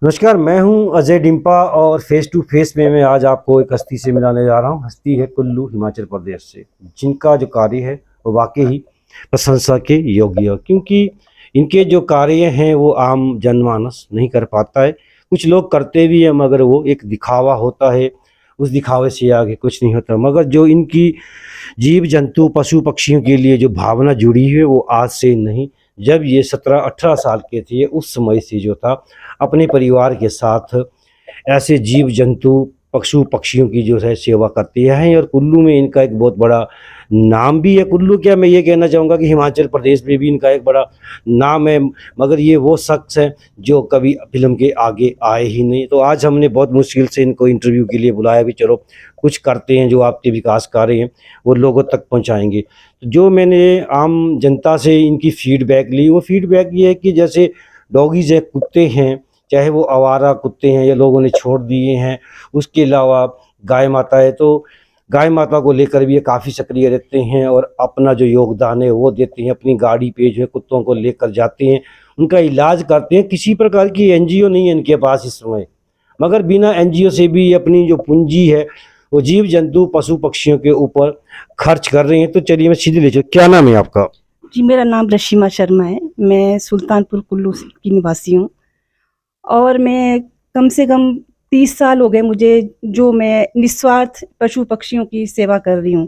नमस्कार, मैं हूं अजय डिम्पा और फेस टू फेस में मैं आज आपको एक हस्ती से मिलाने जा रहा हूं। हस्ती है कुल्लू, हिमाचल प्रदेश से, जिनका जो कार्य है वो वाकई ही प्रशंसा के योग्य है, क्योंकि इनके जो कार्य हैं वो आम जनमानस नहीं कर पाता है। कुछ लोग करते भी हैं मगर वो एक दिखावा होता है, उस दिखावे से आगे कुछ नहीं होता। मगर जो इनकी जीव जंतु पशु पक्षियों के लिए जो भावना जुड़ी है वो आज से नहीं, जब ये 17-18 साल के थे उस समय से जो था अपने परिवार के साथ ऐसे जीव जंतु पशु पक्षियों की जो है सेवा करते हैं। और कुल्लू में इनका एक बहुत बड़ा नाम भी है। कुल्लू क्या, मैं ये कहना चाहूँगा कि हिमाचल प्रदेश में भी इनका एक बड़ा नाम है। मगर ये वो शख्स हैं जो कभी फिल्म के आगे आए ही नहीं। तो आज हमने बहुत मुश्किल से इनको इंटरव्यू के लिए बुलाया भी, चलो कुछ करते हैं जो आपके विकास कार्य हैं वो लोगों तक पहुंचाएंगे। तो जो मैंने आम जनता से इनकी फीडबैक ली, वो फीडबैक ये है कि जैसे डॉगीज़ है, कुत्ते हैं, चाहे वो आवारा कुत्ते हैं या लोगों ने छोड़ दिए हैं, उसके अलावा गाय माता है, तो गाय माता को लेकर भी ये काफ़ी सक्रिय रहते हैं और अपना जो योगदान है वो देते हैं। अपनी गाड़ी पे जो है कुत्तों को लेकर जाते हैं, उनका इलाज करते हैं। किसी प्रकार की एनजीओ नहीं है इनके पास इस समय, मगर बिना एनजीओ से भी अपनी जो पूंजी है वो जीव जंतु पशु पक्षियों के ऊपर खर्च कर रहे हैं। तो चलिए मैं सीधे ले चलूँ, क्या नाम है आपका? जी, मेरा नाम रशीमा शर्मा है। मैं सुल्तानपुर कुल्लू की निवासी हूँ और मैं कम से कम 30 साल हो गए मुझे जो मैं निस्वार्थ पशु पक्षियों की सेवा कर रही हूँ।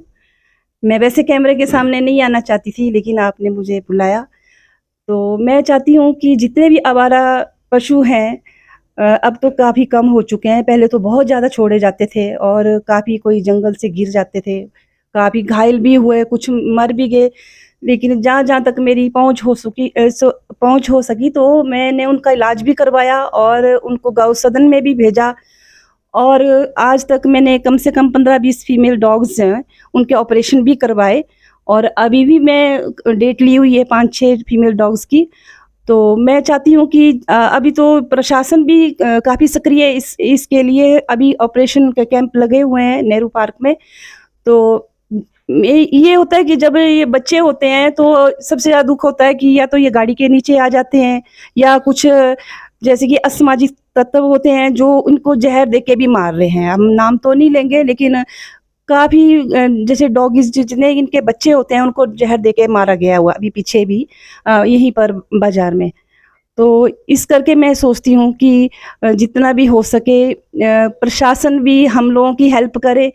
मैं वैसे कैमरे के सामने नहीं आना चाहती थी, लेकिन आपने मुझे बुलाया। तो मैं चाहती हूँ कि जितने भी आवारा पशु हैं, अब तो काफ़ी कम हो चुके हैं। पहले तो बहुत ज़्यादा छोड़े जाते थे और काफ़ी कोई जंगल से गिर जाते थे, काफ़ी घायल भी हुए, कुछ मर भी गए। लेकिन जहाँ जहाँ तक मेरी पहुँच हो सकी तो मैंने उनका इलाज भी करवाया और उनको गौ सदन में भी भेजा। और आज तक मैंने कम से कम 15-20 फीमेल डॉग्स हैं, उनके ऑपरेशन भी करवाए। और अभी भी मैं डेट ली हुई है 5-6 फीमेल डॉग्स की। तो मैं चाहती हूँ कि अभी तो प्रशासन भी काफ़ी सक्रिय है इसके लिए। अभी ऑपरेशन के कैंप लगे हुए हैं नेहरू पार्क में। तो ये होता है कि जब ये बच्चे होते हैं तो सबसे ज़्यादा दुख होता है कि या तो ये गाड़ी के नीचे आ जाते हैं या कुछ जैसे कि असामाजिक तत्व होते हैं जो उनको जहर दे के भी मार रहे हैं। हम नाम तो नहीं लेंगे, लेकिन काफ़ी जैसे डॉगीज जितने इनके बच्चे होते हैं उनको जहर दे के मारा गया हुआ अभी पीछे भी यहीं पर बाजार में। तो इस करके मैं सोचती हूँ कि जितना भी हो सके प्रशासन भी हम लोगों की हेल्प करे।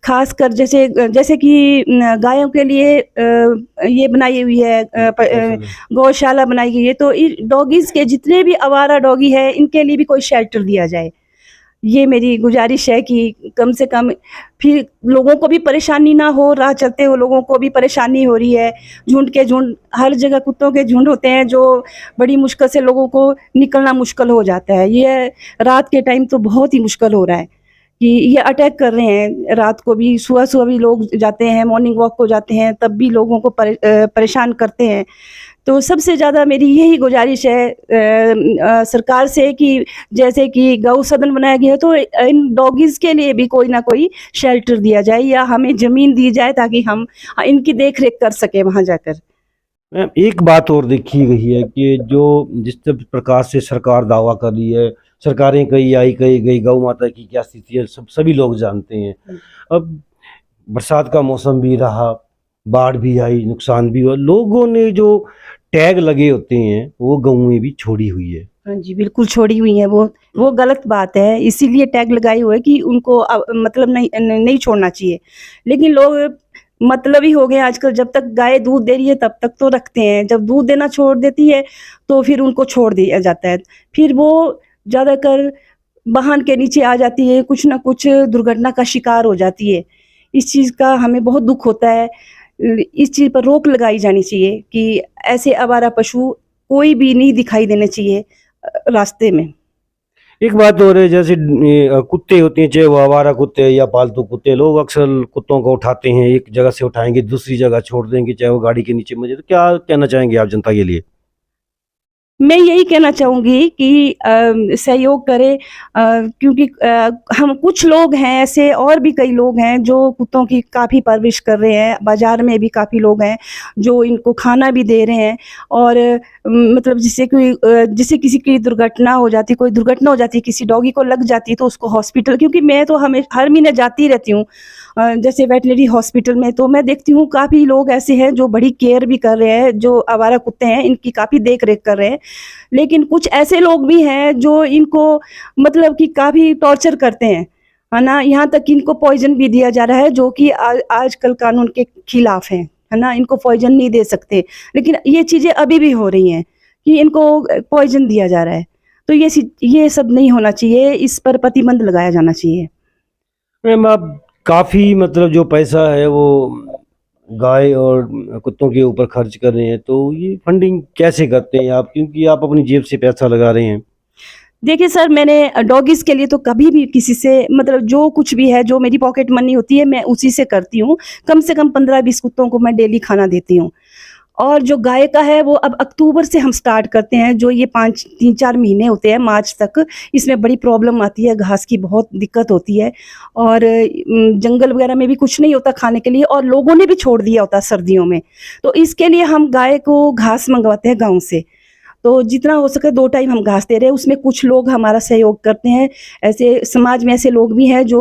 खासकर जैसे कि गायों के लिए ये बनाई हुई है, गौशाला बनाई गई है। तो डॉगीज़ के जितने भी आवारा डॉगी है इनके लिए भी कोई शेल्टर दिया जाए। ये मेरी गुजारिश है कि कम से कम फिर लोगों को भी परेशानी ना हो, राह चलते हुए लोगों को भी परेशानी हो रही है। झुंड के झुंड, हर जगह कुत्तों के झुंड होते हैं जो बड़ी मुश्किल से लोगों को निकलना मुश्किल हो जाता है। ये रात के टाइम तो बहुत ही मुश्किल हो रहा है कि ये अटैक कर रहे हैं। रात को भी, सुबह भी लोग जाते हैं, मॉर्निंग वॉक को जाते हैं, तब भी लोगों को परेशान करते हैं। तो सबसे ज़्यादा मेरी यही गुजारिश है सरकार से कि जैसे कि गौ सदन बनाया गया है तो इन डॉगीज़ के लिए भी कोई ना कोई शेल्टर दिया जाए या हमें ज़मीन दी जाए ताकि हम इनकी देख रेख कर सकें वहाँ जाकर। मैम, एक बात और देखी गई है कि जो जिस प्रकार से सरकार दावा कर रही है, सरकारें कई आई कई गई, गौ माता की क्या स्थिति है सभी लोग जानते हैं। अब बरसात का मौसम भी रहा, बाढ़ भी आई, नुकसान भी हुआ, लोगों ने जो टैग लगे होते हैं वो गऊँ भी छोड़ी हुई है। हाँ जी, बिल्कुल छोड़ी हुई है। वो गलत बात है, इसीलिए टैग लगाए हुए कि उनको मतलब नहीं छोड़ना चाहिए। लेकिन लोग मतलब ही हो गए आजकल, जब तक गाय दूध दे रही है तब तक तो रखते हैं, जब दूध देना छोड़ देती है तो फिर उनको छोड़ दिया जाता है। फिर वो ज़्यादातर वाहन के नीचे आ जाती है, कुछ ना कुछ दुर्घटना का शिकार हो जाती है। इस चीज़ का हमें बहुत दुख होता है। इस चीज़ पर रोक लगाई जानी चाहिए कि ऐसे आवारा पशु कोई भी नहीं दिखाई देने चाहिए रास्ते में। एक बात और है, जैसे कुत्ते होते हैं, चाहे वो आवारा कुत्ते या पालतू कुत्ते, लोग अक्सर कुत्तों को उठाते हैं, एक जगह से उठाएंगे दूसरी जगह छोड़ देंगे, चाहे वो गाड़ी के नीचे मुझे। तो क्या कहना चाहेंगे आप जनता के लिए? मैं यही कहना चाहूँगी कि सहयोग करें, क्योंकि हम कुछ लोग हैं ऐसे, और भी कई लोग हैं जो कुत्तों की काफ़ी परवरिश कर रहे हैं। बाज़ार में भी काफ़ी लोग हैं जो इनको खाना भी दे रहे हैं, और मतलब जिससे किसी की दुर्घटना हो जाती, कोई दुर्घटना हो जाती है, किसी डॉगी को लग जाती है तो उसको हॉस्पिटल, क्योंकि मैं तो हर महीने जाती रहती हूँ जैसे वेटनरी हॉस्पिटल में, तो मैं देखती हूँ काफ़ी लोग ऐसे हैं जो बड़ी केयर भी कर रहे हैं, जो आवारा कुत्ते हैं इनकी काफ़ी देख रेख कर रहे हैं। लेकिन कुछ ऐसे लोग भी हैं जो इनको मतलब कि काफ़ी टॉर्चर करते हैं, है ना? यहाँ तक कि इनको पॉइज़न भी दिया जा रहा है, जो कि आजकल कानून के खिलाफ है ना? इनको पॉइज़न नहीं दे सकते, लेकिन ये चीज़ें अभी भी हो रही हैं कि इनको पॉइज़न दिया जा रहा है। तो ये सब नहीं होना चाहिए, इस पर प्रतिबंध लगाया जाना चाहिए। मैम आप काफ़ी मतलब जो पैसा है वो गाय और कुत्तों के ऊपर खर्च कर रहे हैं, तो ये फंडिंग कैसे करते हैं आप? क्योंकि आप अपनी जेब से पैसा लगा रहे हैं। देखिए सर, मैंने डॉगीज़ के लिए तो कभी भी किसी से, मतलब जो कुछ भी है, जो मेरी पॉकेट मनी होती है, मैं उसी से करती हूँ। कम से कम 15-20 कुत्तों को मैं डेली खाना देती हूँ। और जो गाय का है वो अब अक्टूबर से हम स्टार्ट करते हैं, जो ये 3-4 महीने होते हैं मार्च तक, इसमें बड़ी प्रॉब्लम आती है, घास की बहुत दिक्कत होती है, और जंगल वगैरह में भी कुछ नहीं होता खाने के लिए, और लोगों ने भी छोड़ दिया होता सर्दियों में। तो इसके लिए हम गाय को घास मंगवाते हैं गाँव से। तो जितना हो सके 2 टाइम हम घास दे रहे हैं, उसमें कुछ लोग हमारा सहयोग करते हैं। ऐसे समाज में ऐसे लोग भी हैं जो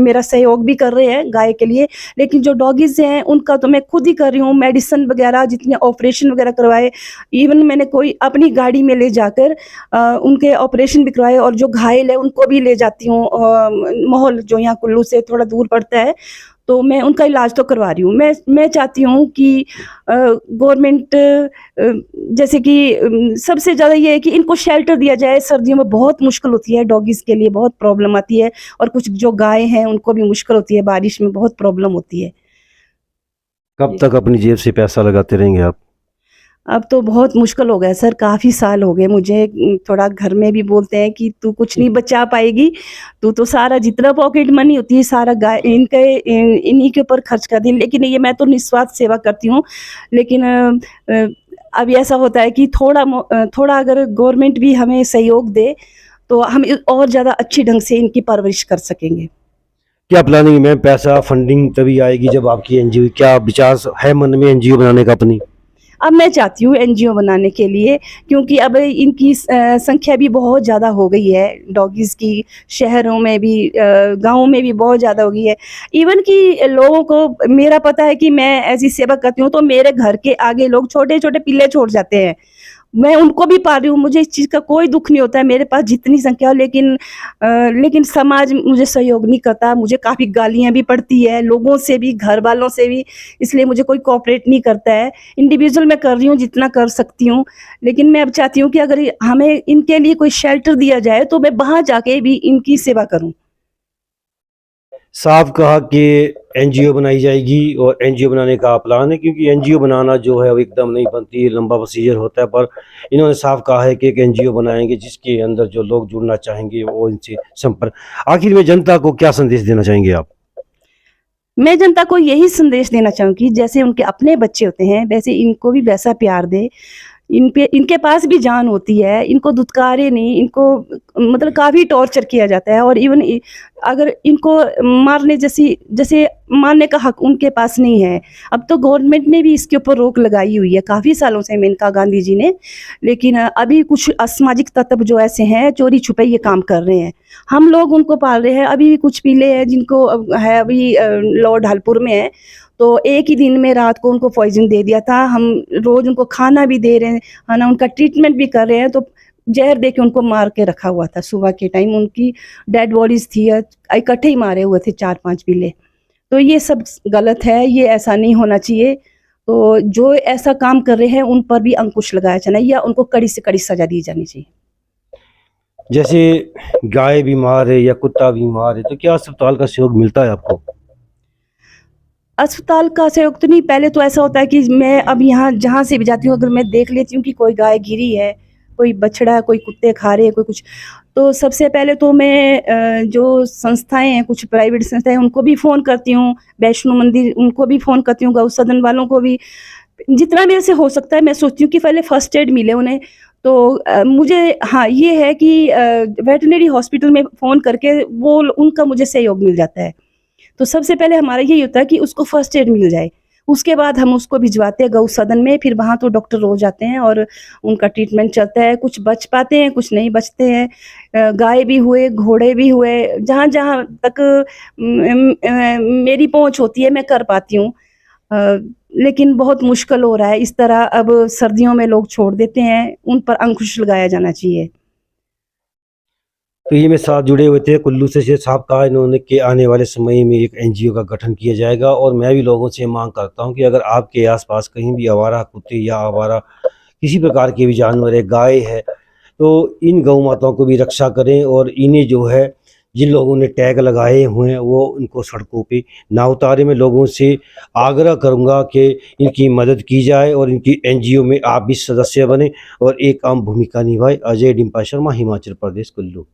मेरा सहयोग भी कर रहे हैं गाय के लिए। लेकिन जो डॉगीज़ हैं उनका तो मैं खुद ही कर रही हूँ, मेडिसिन वगैरह, जितने ऑपरेशन वगैरह करवाए, इवन मैंने कोई अपनी गाड़ी में ले जाकर उनके ऑपरेशन भी करवाए, और जो घायल है उनको भी ले जाती हूँ। माहौल जो यहाँ कुल्लू से थोड़ा दूर पड़ता है, तो मैं उनका इलाज तो करवा रही हूँ। मैं चाहती हूँ कि गवर्नमेंट जैसे कि सबसे ज़्यादा ये है कि इनको शेल्टर दिया जाए। सर्दियों में बहुत मुश्किल होती है, डॉगीज़ के लिए बहुत प्रॉब्लम आती है, और कुछ जो गाय हैं उनको भी मुश्किल होती है, बारिश में बहुत प्रॉब्लम होती है। कब जी। तक अपनी जेब से पैसा लगाते रहेंगे आप? अब तो बहुत मुश्किल हो गया सर, काफ़ी साल हो गए मुझे। थोड़ा घर में भी बोलते हैं कि तू कुछ नहीं बचा पाएगी, तू तो सारा जितना पॉकेट मनी होती है सारा इन्हीं के ऊपर खर्च कर दी। लेकिन ये मैं तो निस्वार्थ सेवा करती हूँ। लेकिन अब ऐसा होता है कि थोड़ा अगर गवर्नमेंट भी हमें सहयोग दे तो हम और ज़्यादा अच्छी ढंग से इनकी परवरिश कर सकेंगे। क्या प्लानिंग है मैम? पैसा फंडिंग तभी आएगी जब आपकी एनजीओ, क्या विचार है मन में एनजीओ बनाने का अपनी? अब मैं चाहती हूँ एनजीओ बनाने के लिए, क्योंकि अब इनकी संख्या भी बहुत ज़्यादा हो गई है डॉगीज़ की, शहरों में भी गाँव में भी बहुत ज़्यादा हो गई है। इवन कि लोगों को मेरा पता है कि मैं ऐसी सेवा करती हूँ, तो मेरे घर के आगे लोग छोटे-छोटे पिल्ले छोड़ जाते हैं। मैं उनको भी पाल रही हूँ, मुझे इस चीज़ का कोई दुःख नहीं होता है, मेरे पास जितनी संख्या हो, लेकिन समाज मुझे सहयोग नहीं करता, मुझे काफ़ी गालियाँ भी पड़ती है, लोगों से भी, घर वालों से भी, इसलिए मुझे कोई कोऑपरेट नहीं करता है। इंडिविजुअल मैं कर रही हूँ जितना कर सकती हूँ, लेकिन मैं अब चाहती हूँ कि अगर हमें इनके लिए कोई शेल्टर दिया जाए, तो मैं वहाँ जाके भी इनकी सेवा करूँ। साफ कहा कि एनजीओ बनाई जाएगी और एनजीओ बनाने का प्लान है, क्योंकि एनजीओ बनाना जो है वो एकदम नहीं बनती, लंबा प्रोसीजर होता है। पर इन्होंने साफ कहा है कि एक एनजीओ बनाएंगे जिसके अंदर जो लोग जुड़ना चाहेंगे वो इनसे संपर्क। आखिर में जनता को क्या संदेश देना चाहेंगे आप? मैं जनता को यही संदेश देना चाहूँगी, जैसे उनके अपने बच्चे होते हैं, वैसे इनको भी वैसा प्यार दें। इनके पास भी जान होती है, इनको धुतकारे नहीं, इनको मतलब काफ़ी टॉर्चर किया जाता है, और इवन अगर इनको जैसे मारने का हक उनके पास नहीं है। अब तो गवर्नमेंट ने भी इसके ऊपर रोक लगाई हुई है, काफ़ी सालों से, मेनका गांधी जी ने। लेकिन अभी कुछ असामाजिक तत्व जो ऐसे हैं, चोरी छुपे ये काम कर रहे हैं। हम लोग उनको पाल रहे हैं। अभी भी कुछ पीले हैं जिनको है, अभी लोअर ढालपुर में है, तो एक ही दिन में रात को उनको पॉइजन दे दिया था। हम रोज़ उनको खाना भी दे रहे हैं, है ना, उनका ट्रीटमेंट भी कर रहे हैं, तो ज़हर दे के उनको मार के रखा हुआ था। सुबह के टाइम उनकी डेड बॉडीज़ थी, इकट्ठे ही मारे हुए थे 4-5 बिल्ले। तो ये सब गलत है, ये ऐसा नहीं होना चाहिए। तो जो ऐसा काम कर रहे हैं उन पर भी अंकुश लगाया जाना, या उनको कड़ी से कड़ी सज़ा दी जानी चाहिए। जैसे गाय बीमार है या कुत्ता बीमार है, तो क्या अस्पताल का सहयोग मिलता है आपको? अस्पताल का सहयोग तो नहीं, पहले तो ऐसा होता है कि मैं अब यहाँ जहाँ से भी जाती हूँ, अगर मैं देख लेती हूँ कि कोई गाय गिरी है, कोई बछड़ा, कोई कुत्ते खा रहे हैं, कोई कुछ, तो सबसे पहले तो मैं जो संस्थाएं हैं, कुछ प्राइवेट संस्थाएं, उनको भी फ़ोन करती हूँ, वैष्णो मंदिर उनको भी फ़ोन करती हूँ, गौ सदन वालों को भी, जितना मेरे से हो सकता है मैं सोचती हूँ कि पहले फर्स्ट एड मिले उन्हें, तो मुझे हाँ ये है कि वेटरनरी हॉस्पिटल में फ़ोन करके वो उनका मुझे सहयोग मिल जाता है। तो सबसे पहले हमारा यही होता है कि उसको फर्स्ट एड मिल जाए, उसके बाद हम उसको भिजवाते हैं गौ सदन में, फिर वहाँ तो डॉक्टर रोज़ जाते हैं और उनका ट्रीटमेंट चलता है। कुछ बच पाते हैं, कुछ नहीं बचते हैं। गाय भी हुए, घोड़े भी हुए, जहाँ-जहाँ तक मेरी पहुँच होती है मैं कर पाती हूँ। अ, लेकिन बहुत मुश्किल हो रहा है इस तरह, अब सर्दियों में लोग छोड़ देते हैं, उन पर अंकुश लगाया जाना चाहिए। तो ये मेरे साथ जुड़े हुए थे कुल्लू से साहब, कहा इन्होंने कि आने वाले समय में एक एनजीओ का गठन किया जाएगा। और मैं भी लोगों से मांग करता हूं कि अगर आपके आसपास कहीं भी आवारा कुत्ते या आवारा किसी प्रकार के भी जानवर है, गाय है, तो इन गौ माताओं को भी रक्षा करें। और इन्हें जो है, जिन लोगों ने टैग लगाए हुए हैं वो उनको सड़कों पे ना उतारे। मैं लोगों से आग्रह करूंगा कि इनकी मदद की जाए और इनकी एनजीओ में आप भी सदस्य बने और एक अहम भूमिका निभाएं। अजय डिम्पा शर्मा, हिमाचल प्रदेश, कुल्लू।